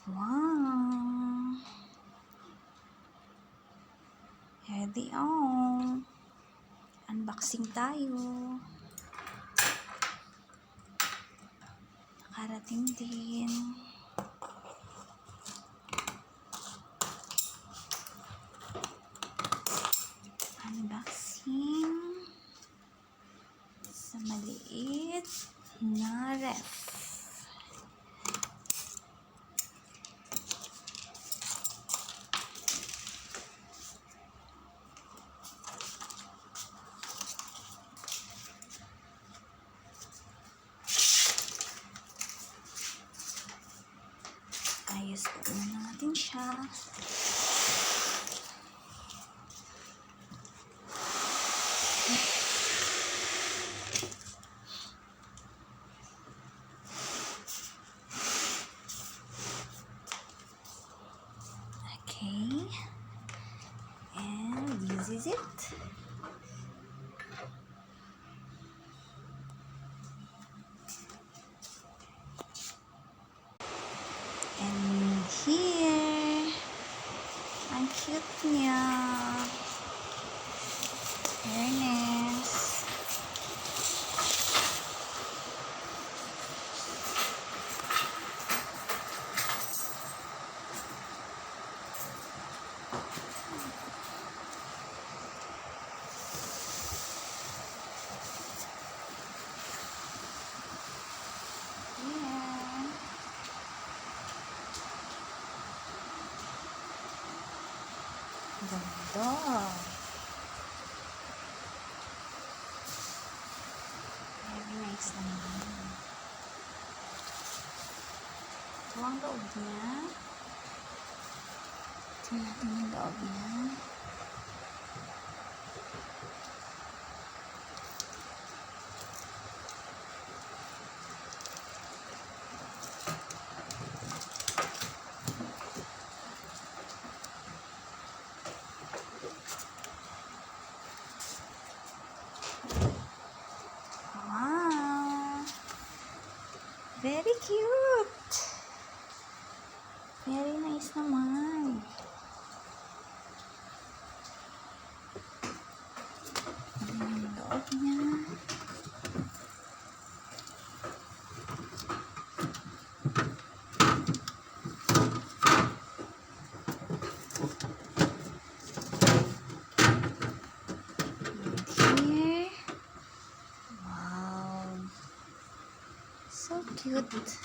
Wow! Ready on! Unboxing tayo. Nakarating din. Unboxing sa maliit na ref. Ayos po natin siya. Okay. And this is it. And here, ang cute niya. Fairness. Yeah. Ganda. Very nice naman. Ito ang loob niya. Tingnan natin yung loob niya. Wow! Very cute! Very nice naman. Ano yung loob niya? And here, wow! So cute!